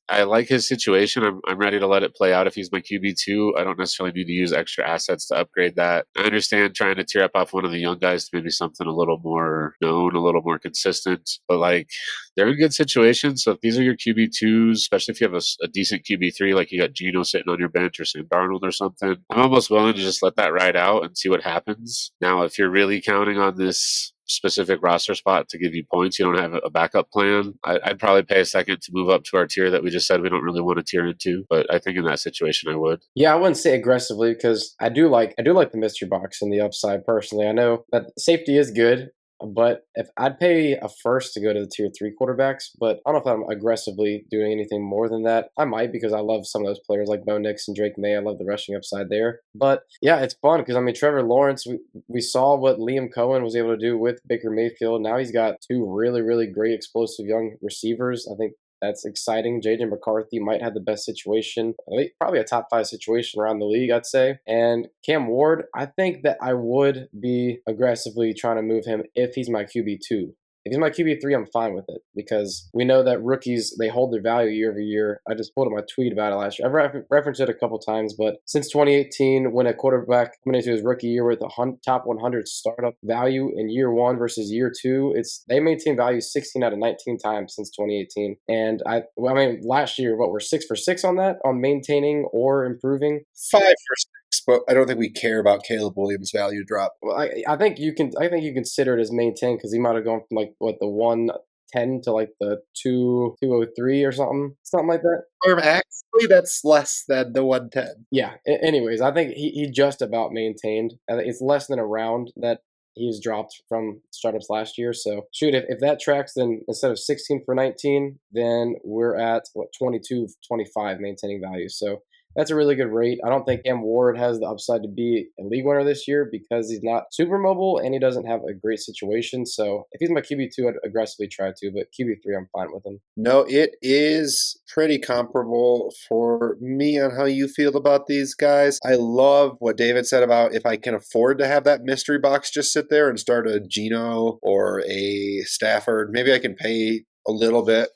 I like his situation. I'm ready to let it play out. If he's my QB2, I don't necessarily need to use extra assets to upgrade that. I understand trying to tear up off one of the young guys to maybe something a little more known, a little more consistent. But like, they're in good situations. So if these are your QB2s, especially if you have a decent QB3, like you got Geno sitting on your bench or Sam Darnold or something, I'm almost willing to just let that ride out and see what happens. Now, if you're really counting on this specific roster spot to give you points, you don't have a backup plan, I'd probably pay a second to move up to our tier that we just said we don't really want to tier into. But I think in that situation I would. Yeah, I wouldn't say aggressively, because I do like the mystery box and the upside personally. I know that safety is good. But if I'd pay a first to go to the tier 3 quarterbacks, but I don't know if I'm aggressively doing anything more than that. I might because I love some of those players like Bo Nix and Drake May. I love the rushing upside there. But yeah, it's fun because I mean Trevor Lawrence. We saw what Liam Cohen was able to do with Baker Mayfield. Now he's got two really great explosive young receivers. I think that's exciting. JJ McCarthy might have the best situation, probably a top 5 situation around the league, I'd say. And Cam Ward, I think that I would be aggressively trying to move him if he's my QB2. If he's my QB3, I'm fine with it because we know that rookies, they hold their value year over year. I just pulled up my tweet about it last year. I've referenced it a couple times, but since 2018, when a quarterback coming into his rookie year with a top 100 startup value in year 1 versus year 2, they maintain value 16 out of 19 times since 2018. And I mean, last year, we're 6 for 6 on that, on maintaining or improving? 5 for 6, but I don't think we care about Caleb Williams' value drop. Well, I think you consider it as maintained because he might have gone from the 110 to like the 203 or something like that. Or actually, that's less than the 110. Yeah. Anyways, I think he just about maintained. It's less than a round that he's dropped from startups last year. So shoot, if that tracks, then instead of 16 for 19, then we're at 22-25 maintaining value. So that's a really good rate. I don't think Cam Ward has the upside to be a league winner this year because he's not super mobile and he doesn't have a great situation. So if he's my QB2, I'd aggressively try to, but QB3, I'm fine with him. No, it is pretty comparable for me on how you feel about these guys. I love what David said about if I can afford to have that mystery box just sit there and start a Geno or a Stafford, maybe I can pay a little bit.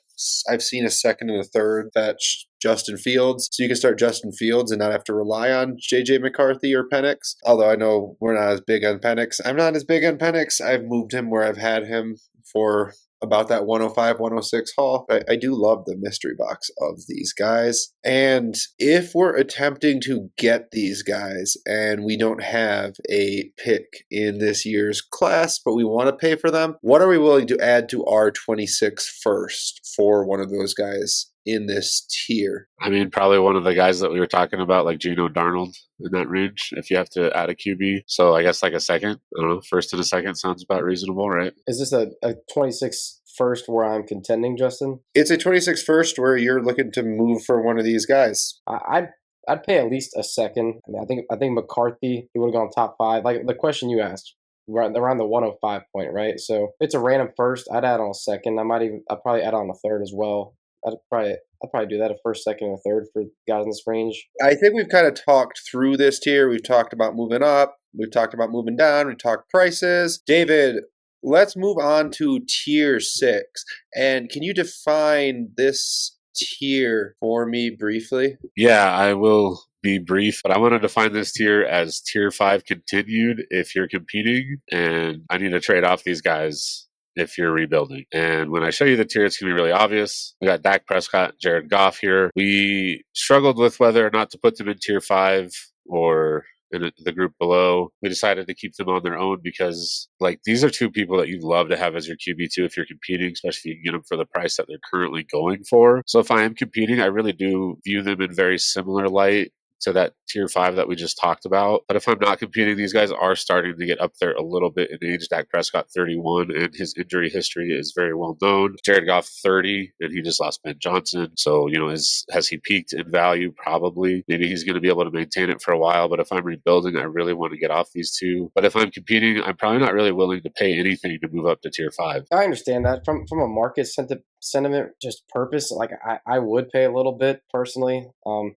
I've seen a second and a third fetch Justin Fields. So you can start Justin Fields and not have to rely on JJ McCarthy or Penix. Although I know we're not as big on Penix. I'm not as big on Penix. I've moved him where I've had him for about that 105, 106 haul. I do love the mystery box of these guys. And if we're attempting to get these guys and we don't have a pick in this year's class, but we want to pay for them, what are we willing to add to our 26 first for one of those guys in this tier? I mean, probably one of the guys that we were talking about, like Geno Darnold in that range, if you have to add a QB. So I guess like a second, I don't know, first and a second sounds about reasonable, right? Is this a 26 first where I'm contending, Justin? It's a 26 first where you're looking to move for one of these guys. I'd pay at least a second. I mean, I think McCarthy, he would have gone top 5. Like the question you asked, right around the 105 point, right? So if it's a random first, I'd add on a second. I'd probably add on a third as well. I'd probably do that, a first, second, and a third for guys in this range. I think we've kind of talked through this tier. We've talked about moving up. We've talked about moving down. We've talked prices. David, let's move on to tier 6. And can you define this tier for me briefly? Yeah, I will be brief, but I want to define this tier as tier 5 continued if you're competing, and I need to trade off these guys if you're rebuilding. And when I show you the tier, it's going to be really obvious. We got Dak Prescott, Jared Goff here. We struggled with whether or not to put them in tier 5 or in the group below. We decided to keep them on their own because these are two people that you'd love to have as your QB2 if you're competing, especially if you can get them for the price that they're currently going for. So if I am competing, I really do view them in very similar light to that tier 5 that we just talked about. But if I'm not competing, these guys are starting to get up there a little bit in age. Dak Prescott, 31, and his injury history is very well known. Jared Goff, 30, and he just lost Ben Johnson. So, has he peaked in value? Probably. Maybe he's going to be able to maintain it for a while. But if I'm rebuilding, I really want to get off these two. But if I'm competing, I'm probably not really willing to pay anything to move up to tier 5. I understand that. From a market sentiment, just purpose, I would pay a little bit personally.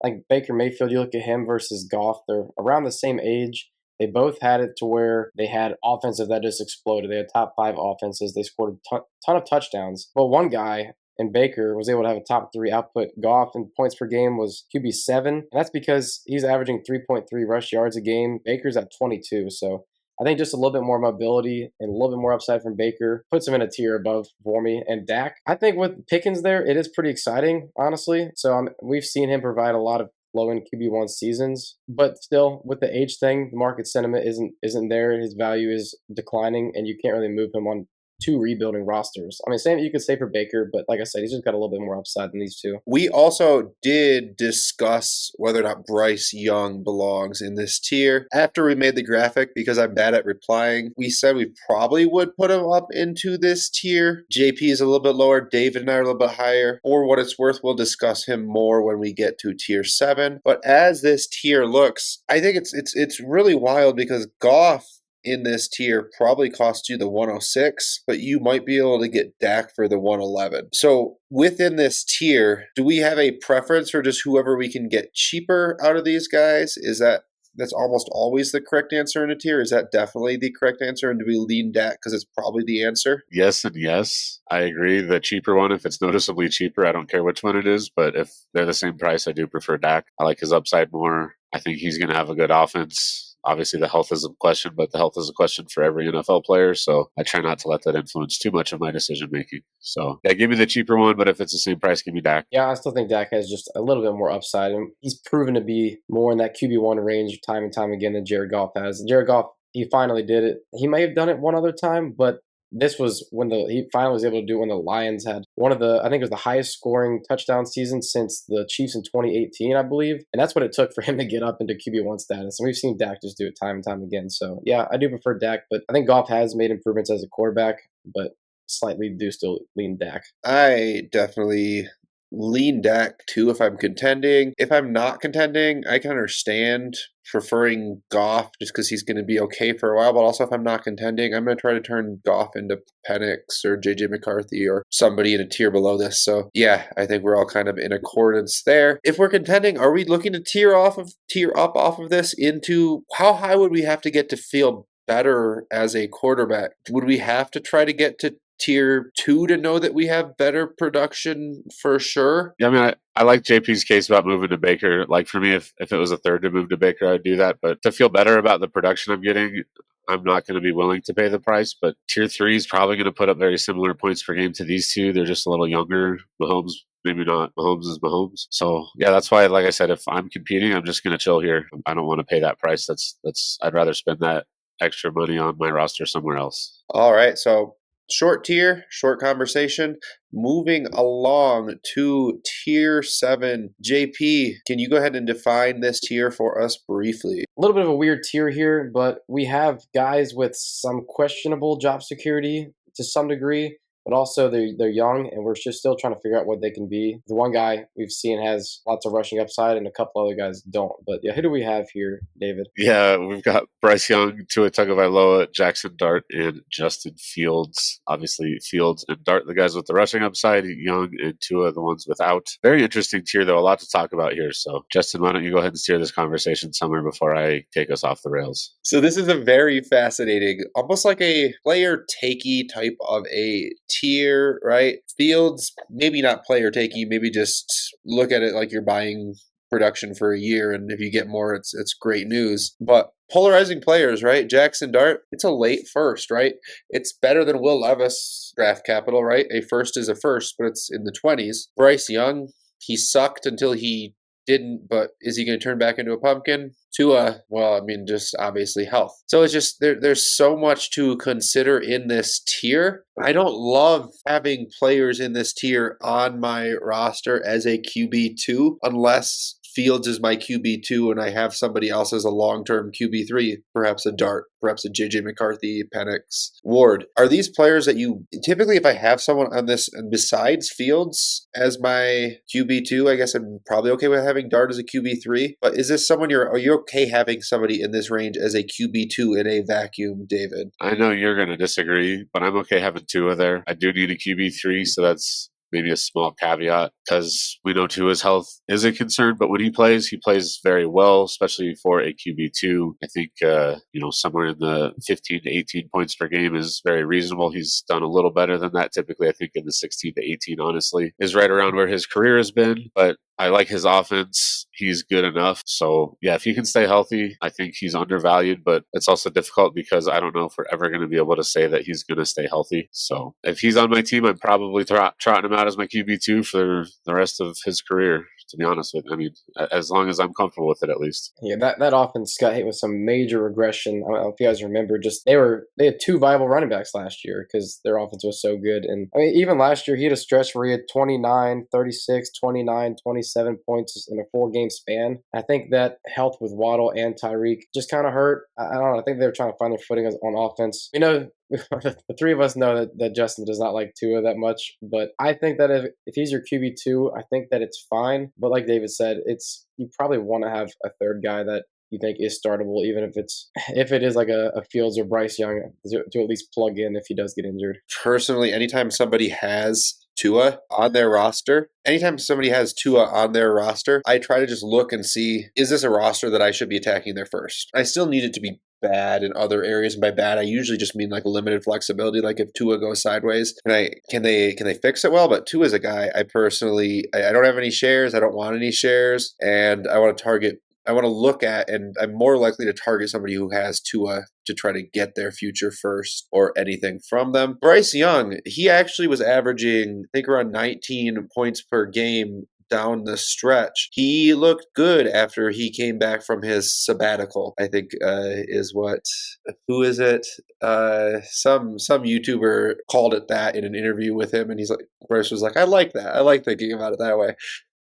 Like Baker Mayfield, you look at him versus Goff, they're around the same age. They both had it to where they had offensive that just exploded. They had top 5 offenses. They scored a ton of touchdowns. But one guy in Baker was able to have a top 3 output. Goff in points per game was QB7. And that's because he's averaging 3.3 rush yards a game. Baker's at 22. So I think just a little bit more mobility and a little bit more upside from Baker puts him in a tier above for me. And Dak, I think with Pickens there, it is pretty exciting, honestly. So we've seen him provide a lot of low-end QB1 seasons, but still with the age thing, the market sentiment isn't there. His value is declining, and you can't really move him on two rebuilding rosters. I mean, same you could say for Baker, but like I said, he's just got a little bit more upside than these two. We also did discuss whether or not Bryce Young belongs in this tier. After we made the graphic, because I'm bad at replying, we said we probably would put him up into this tier. JP is a little bit lower. David and I are a little bit higher. For what it's worth, we'll discuss him more when we get to tier 7. But as this tier looks, I think it's really wild because Goff in this tier probably costs you the 106, but you might be able to get Dak for the 111. So within this tier, do we have a preference for just whoever we can get cheaper out of these guys? That's almost always the correct answer in a tier? Is that definitely the correct answer? And do we lean Dak because it's probably the answer? Yes and yes. I agree. The cheaper one, if it's noticeably cheaper, I don't care which one it is. But if they're the same price, I do prefer Dak. I like his upside more. I think he's going to have a good offense. Obviously, the health is a question, but the health is a question for every NFL player. So I try not to let that influence too much of my decision making. So yeah, give me the cheaper one, but if it's the same price, give me Dak. Yeah, I still think Dak has just a little bit more upside, and he's proven to be more in that QB1 range time and time again than Jared Goff has. Jared Goff, he finally did it. He may have done it one other time, but this was when he finally was able to do it when the Lions had one of the, I think it was the highest scoring touchdown season since the Chiefs in 2018, I believe. And that's what it took for him to get up into QB1 status. And we've seen Dak just do it time and time again. So yeah, I do prefer Dak, but I think Goff has made improvements as a quarterback, but slightly do still lean Dak. I definitely lean Dak too if I'm contending. If I'm not contending, I can understand preferring Goff just because he's going to be okay for a while. But also, if I'm not contending, I'm going to try to turn Goff into Penix or JJ McCarthy or somebody in a tier below this. So yeah, I think we're all kind of in accordance there. If we're contending, are we looking to tier up off of this into how high would we have to get to feel better as a quarterback? Would we have to try to get to tier 2 to know that we have better production for sure? Yeah, I mean, I like JP's case about moving to Baker. Like for me, if it was a third to move to Baker, I'd do that. But to feel better about the production I'm getting, I'm not going to be willing to pay the price. But tier 3 is probably going to put up very similar points per game to these two. They're just a little younger. Mahomes, maybe not. Mahomes is Mahomes. So yeah, that's why, like I said, if I'm competing, I'm just going to chill here. I don't want to pay that price. I'd rather spend that extra money on my roster somewhere else. All right, so short tier, short conversation. Moving along to tier 7. JP, can you go ahead and define this tier for us briefly? A little bit of a weird tier here, but we have guys with some questionable job security to some degree, but also they're young, and we're just still trying to figure out what they can be. The one guy we've seen has lots of rushing upside, and a couple other guys don't. But yeah, who do we have here, David? Yeah, we've got Bryce Young, Tua Tagovailoa, Jackson Dart, and Justin Fields. Obviously, Fields and Dart, the guys with the rushing upside, Young and Tua, the ones without. Very interesting tier, though. A lot to talk about here. So, Justin, why don't you go ahead and steer this conversation somewhere before I take us off the rails? So this is a very fascinating, almost like a player takey type of a tier, right? Fields, maybe not player takey, maybe just look at it like you're buying production for a year, and if you get more, it's great news. But polarizing players, right? Jackson Dart, it's a late first, right? It's better than Will Levis draft capital, right? A first is a first, but it's in the 20s. Bryce Young, he sucked until he didn't, but is he going to turn back into a pumpkin? Tua, well, I mean, just obviously health. So it's just, there's so much to consider in this tier. I don't love having players in this tier on my roster as a QB2 unless Fields is my QB2 and I have somebody else as a long-term QB3, perhaps a Dart, perhaps a JJ McCarthy, Penix, Ward. Are these players that you typically, if I have someone on this besides Fields as my QB2, I guess I'm probably okay with having Dart as a QB3. But is this someone are you okay having somebody in this range as a QB2 in a vacuum, David? I know you're going to disagree, but I'm okay having Tua there. I do need a QB3, so that's maybe a small caveat because we know Tua's health is a concern, but when he plays very well, especially for a QB2. I think, somewhere in the 15 to 18 points per game is very reasonable. He's done a little better than that. Typically, I think in the 16 to 18, honestly, is right around where his career has been, but I like his offense. He's good enough. So, yeah, if he can stay healthy, I think he's undervalued, but it's also difficult because I don't know if we're ever going to be able to say that he's going to stay healthy. So, if he's on my team, I'm probably trotting him out as my QB2 for the rest of his career. to be honest with you. I mean, as long as I'm comfortable with it, at least. Yeah, that offense got hit with some major regression. I don't know if you guys remember, just they had two viable running backs last year because their offense was so good. And I mean, even last year, he had a stretch where he had 29, 36, 29, 27 points in a 4-game span. I think that health with Waddle and Tyreek just kind of hurt. I don't know. I think they were trying to find their footing on offense. The three of us know that Justin does not like Tua that much, but I think that if he's your QB2, I think that it's fine. But like David said, you probably want to have a third guy that you think is startable, even if it is like a Fields or Bryce Young to at least plug in if he does get injured. Personally, anytime somebody has Tua on their roster, I try to just look and see, is this a roster that I should be attacking there first? I still need it to be bad in other areas, and by bad I usually just mean like limited flexibility. Like if Tua goes sideways, can they fix it well? But Tua is a guy I don't have any shares, I don't want any shares, and I want to look at, and I'm more likely to target somebody who has Tua to try to get their future first or anything from them. Bryce Young, he actually was averaging, I think, around 19 points per game down the stretch. He looked good after he came back from his sabbatical, I think who is it? Some YouTuber called it that in an interview with him, and Bryce was like, I like that. I like thinking about it that way.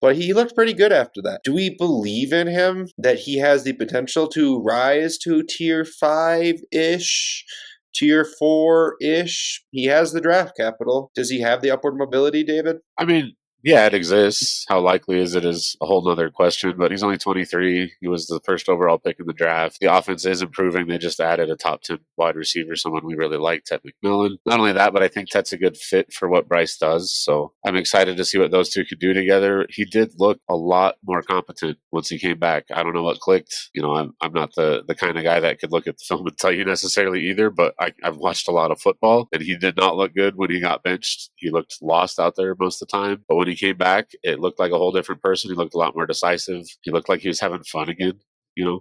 But he looked pretty good after that. Do we believe in him that he has the potential to rise to tier 5-ish? Tier 4-ish? He has the draft capital. Does he have the upward mobility, David? I mean, yeah, it exists. How likely is it is a whole nother question, but he's only 23. He was the first overall pick in the draft. The offense is improving. They just added a top 10 wide receiver, someone we really like, Ted McMillan. Not only that, but I think Ted's a good fit for what Bryce does. So I'm excited to see what those two could do together. He did look a lot more competent once he came back. I don't know what clicked. I'm not the kind of guy that could look at the film and tell you necessarily either, but I've watched a lot of football, and he did not look good when he got benched. He looked lost out there most of the time. But when he came back, it looked like a whole different person. He looked a lot more decisive. He looked like he was having fun again.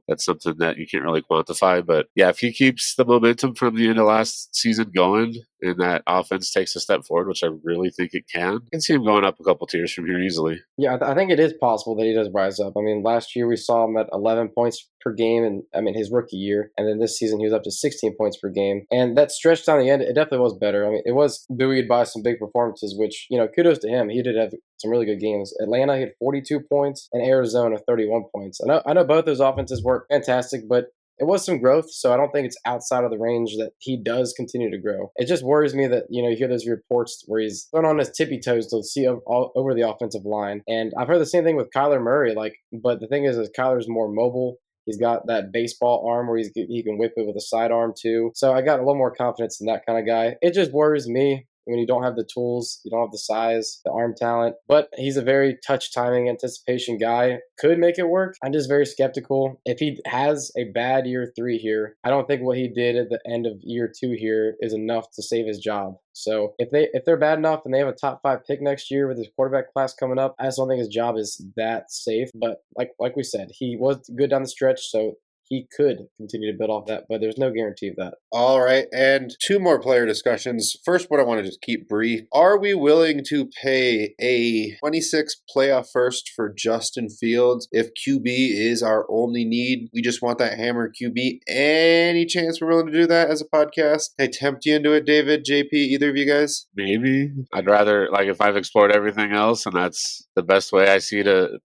That's something that you can't really quantify. But yeah, if he keeps the momentum from the end of last season going and that offense takes a step forward, which I really think it can, I can see him going up a couple tiers from here easily. Yeah, I think it is possible that he does rise up. I mean, last year we saw him at 11 points per game, and his rookie year. And then this season he was up to 16 points per game. And that stretch down the end, it definitely was better. I mean, it was buoyed by some big performances, which, kudos to him. He did have some really good games. Atlanta hit 42 points and Arizona 31 points. I know both those offenses were fantastic, but it was some growth, so I don't think it's outside of the range that he does continue to grow. It just worries me that, you hear those reports where he's thrown on his tippy toes to see over the offensive line. And I've heard the same thing with Kyler Murray, but the thing is Kyler's more mobile. He's got that baseball arm where he can whip it with a sidearm too. So I got a little more confidence in that kind of guy. It just worries me when you don't have the tools, you don't have the size, the arm talent. But he's a very touch timing anticipation guy. Could make it work. I'm just very skeptical. If he has a bad year 3 here, I don't think what he did at the end of year 2 here is enough to save his job. So if they're bad enough and they have a top 5 pick next year with his quarterback class coming up, I just don't think his job is that safe. But like we said, he was good down the stretch, so he could continue to build off that, but there's no guarantee of that. All right, and 2 more player discussions. First, what I want to just keep brief. Are we willing to pay a 26 playoff first for Justin Fields if QB is our only need? We just want that hammer QB. Any chance we're willing to do that as a podcast? Can I tempt you into it, David, JP, either of you guys? Maybe. I'd rather, if I've explored everything else and that's the best way I see to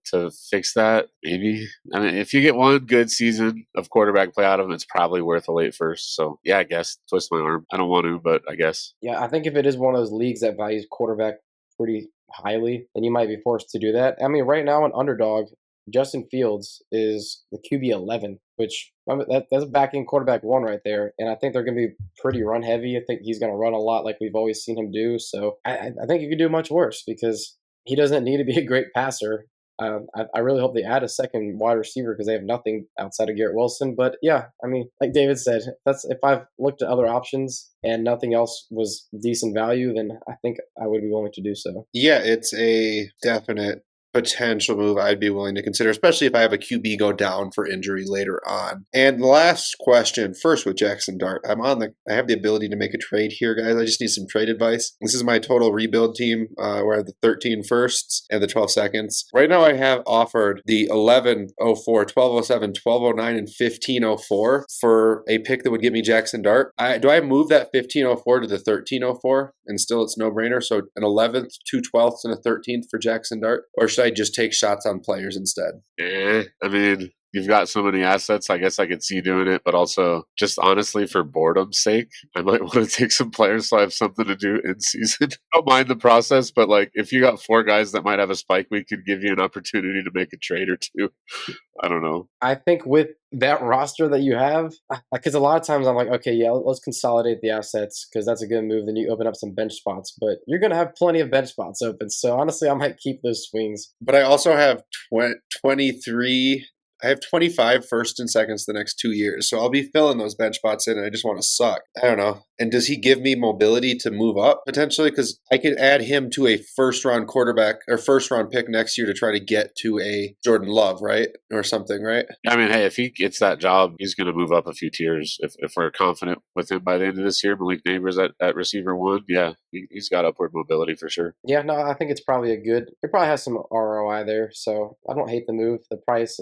fix that, maybe. I mean, if you get one good season of quarterback play out of him, it's probably worth a late first. So yeah, I guess twist my arm. I don't want to, but I guess. Yeah, I think if it is one of those leagues that values quarterback pretty highly, then you might be forced to do that. I mean, right now an underdog, Justin Fields is the QB 11, which that's backing quarterback 1 right there. And I think they're going to be pretty run heavy. I think he's going to run a lot like we've always seen him do. So I think you could do much worse because he doesn't need to be a great passer. I really hope they add a second wide receiver because they have nothing outside of Garrett Wilson. But yeah, I mean, like David said, if I've looked at other options and nothing else was decent value, then I think I would be willing to do so. Yeah, it's a definite potential move I'd be willing to consider, especially if I have a QB go down for injury later on. And last question, first with Jackson Dart. I have the ability to make a trade here, guys. I just need some trade advice. This is my total rebuild team where I have the 13 firsts and the 12 seconds. Right now I have offered the 1104, 1207, 1209, and 1504 for a pick that would give me Jackson Dart. Do I move that 1504 to the 1304 and still it's no brainer? So an 11th, 2 12ths, and a 13th for Jackson Dart? Or should I just take shots on players instead? I mean, you've got so many assets. I guess I could see doing it, but also just honestly for boredom's sake, I might want to take some players so I have something to do in season. I don't mind the process, but like if you got 4 guys that might have a spike, we could give you an opportunity to make a trade or two. I don't know. I think with that roster that you have, because a lot of times I'm like, okay, yeah, let's consolidate the assets because that's a good move. Then you open up some bench spots, but you're going to have plenty of bench spots open. So honestly, I might keep those swings. But I also have 23. I have 25 first and seconds the next 2 years. So I'll be filling those bench spots in and I just want to suck. I don't know. And does he give me mobility to move up potentially? Because I could add him to a first round quarterback or first round pick next year to try to get to a Jordan Love, right? Or something, right? I mean, hey, if he gets that job, he's going to move up a few tiers. If we're confident with him by the end of this year, Malik Neighbors at receiver 1, yeah, he's got upward mobility for sure. Yeah, no, I think it's probably it probably has some ROI there. So I don't hate the move. The price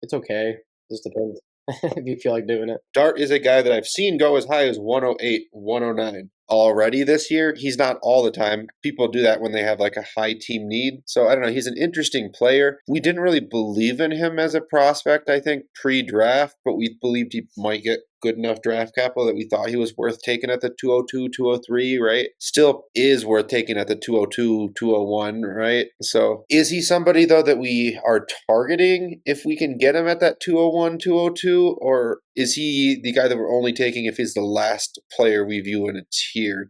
it's okay. Just depends if you feel like doing it. Dart is a guy that I've seen go as high as 108, 109 already this year. He's not all the time. People do that when they have like a high team need. So I don't know. He's an interesting player. We didn't really believe in him as a prospect, I think, pre-draft, but we believed he might get good enough draft capital that we thought he was worth taking at the 202, 203, right? Still is worth taking at the 202, 201, right? So is he somebody, though, that we are targeting if we can get him at that 201, 202? Or is he the guy that we're only taking if he's the last player we view in a tier?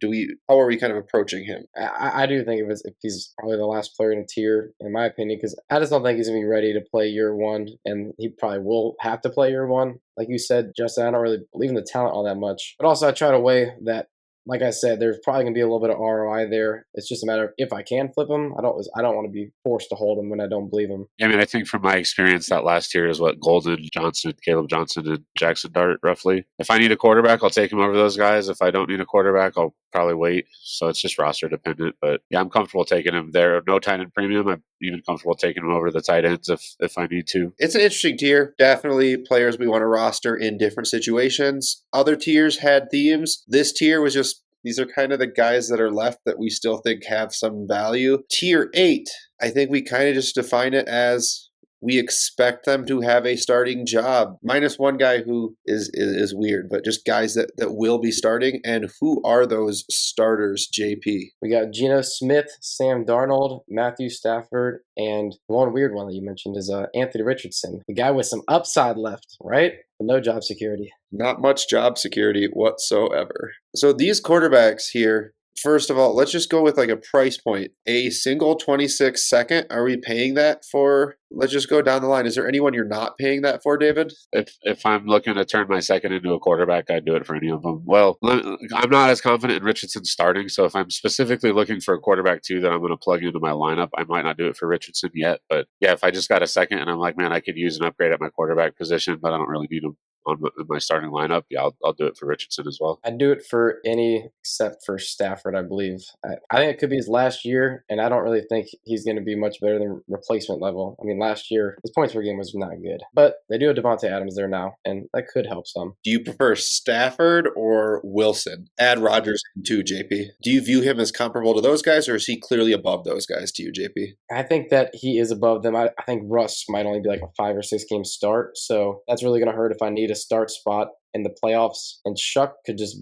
How are we kind of approaching him? I do think if he's probably the last player in a tier, in my opinion, because I just don't think he's going to be ready to play year one, and he probably will have to play year one. Like you said, Justin, I don't really believe in the talent all that much. But also, I try to weigh that, like I said, there's probably going to be a little bit of ROI there. It's just a matter of if I can flip him. I don't want to be forced to hold him when I don't believe him. I mean, I think from my experience, that last year is what Golden, Johnson, Caleb Johnson, and Jackson Dart, roughly. If I need a quarterback, I'll take him over those guys. If I don't need a quarterback, I'll probably wait. So it's just roster dependent. But yeah, I'm comfortable taking him there. No tight end premium. I'm even comfortable taking him over the tight ends if I need to. It's an interesting tier. Definitely players we want to roster in different situations. Other tiers had themes. This tier was just, these are kind of the guys that are left that we still think have some value. Tier 8, I think we kind of just define it as we expect them to have a starting job. Minus one guy who is weird, but just guys that will be starting. And who are those starters, JP? We got Geno Smith, Sam Darnold, Matthew Stafford, and one weird one that you mentioned is Anthony Richardson, the guy with some upside left, right? But no job security. Not much job security whatsoever. So these quarterbacks here, first of all, let's just go with like a price point. A single 26 second, are we paying that for? Let's just go down the line. Is there anyone you're not paying that for, David? If I'm looking to turn my second into a quarterback, I'd do it for any of them. Well, I'm not as confident in Richardson starting, so if I'm specifically looking for a quarterback too that I'm going to plug into my lineup, I might not do it for Richardson yet. But yeah, if I just got a second and I'm like, man, I could use an upgrade at my quarterback position, but I don't really need him on my starting lineup, yeah, I'll do it for Richardson as well. I'd do it for any except for Stafford, I believe. I think it could be his last year, and I don't really think he's going to be much better than replacement level. I mean, last year, his points per game was not good. But they do have Devontae Adams there now, and that could help some. Do you prefer Stafford or Wilson? Add Rodgers too, JP. Do you view him as comparable to those guys, or is he clearly above those guys to you, JP? I think that he is above them. I think Russ might only be like a 5 or 6 game start, so that's really going to hurt if I need a start spot in the playoffs. And Shuck could just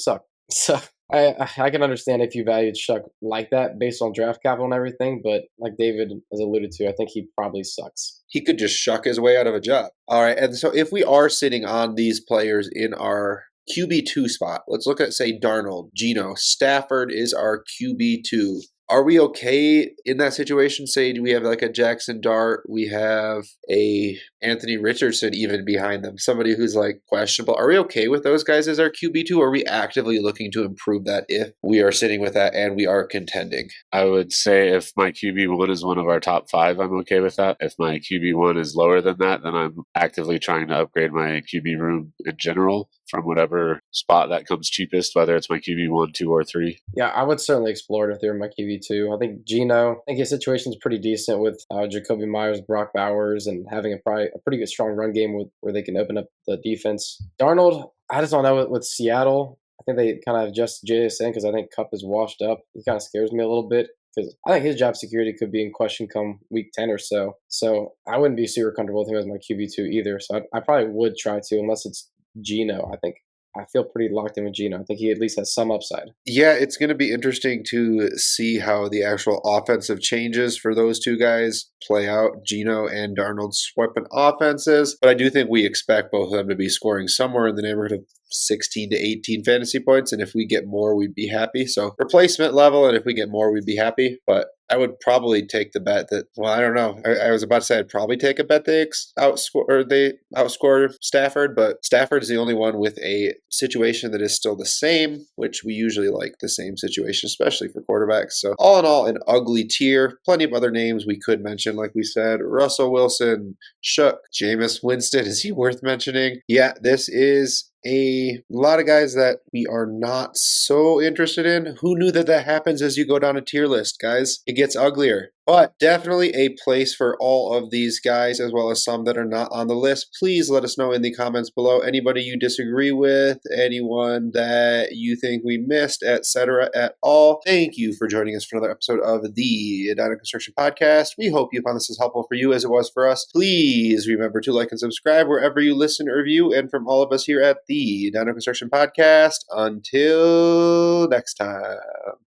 suck. So I can understand if you valued Shuck like that based on draft capital and everything, but like David has alluded to, I think he probably sucks. He could just shuck his way out of a job. All right, and so if we are sitting on these players in our QB2 spot, let's look at, say, Darnold, Geno. Stafford is our QB2. Are we okay in that situation? Say we have like a Jackson Dart, we have a Anthony Richardson even behind them, somebody who's like questionable. Are we okay with those guys as our QB2? Or are we actively looking to improve that if we are sitting with that and we are contending? I would say if my QB1 is one of our top 5, I'm okay with that. If my QB1 is lower than that, then I'm actively trying to upgrade my QB room in general from whatever spot that comes cheapest, whether it's my QB1, 2, or 3. Yeah, I would certainly explore it if they were my QB2. I think Geno, I think his situation's pretty decent with Jacoby Myers, Brock Bowers, and having a pretty good strong run game where they can open up the defense. Darnold, I just don't know with Seattle. I think they kind of adjust JSN because I think Kupp is washed up. He kind of scares me a little bit because I think his job security could be in question come week 10 or so. So I wouldn't be super comfortable with him as my QB2 either. So I probably would try to, unless it's Geno. I feel pretty locked in with Geno. I think he at least has some upside. Yeah, it's going to be interesting to see how the actual offensive changes for those two guys play out. Geno and Darnold sweeping offenses, but I do think we expect both of them to be scoring somewhere in the neighborhood of 16 to 18 fantasy points, and if we get more, we'd be happy. So replacement level, and if we get more, we'd be happy. But I would probably take the bet that, well, I don't know. I was about to say I'd probably take a bet they outscore Stafford, but Stafford is the only one with a situation that is still the same, which we usually like the same situation, especially for quarterbacks. So all in all, an ugly tier. Plenty of other names we could mention, like we said. Russell Wilson, Shook, Jameis Winston. Is he worth mentioning? Yeah, this is a lot of guys that we are not so interested in. Who knew that happens as you go down a tier list, guys? It gets uglier. But definitely a place for all of these guys, as well as some that are not on the list. Please let us know in the comments below. Anybody you disagree with, anyone that you think we missed, etc. at all. Thank you for joining us for another episode of the Dyno Construction Podcast. We hope you found this as helpful for you as it was for us. Please remember to like and subscribe wherever you listen or view. And from all of us here at the Dyno Construction Podcast, until next time.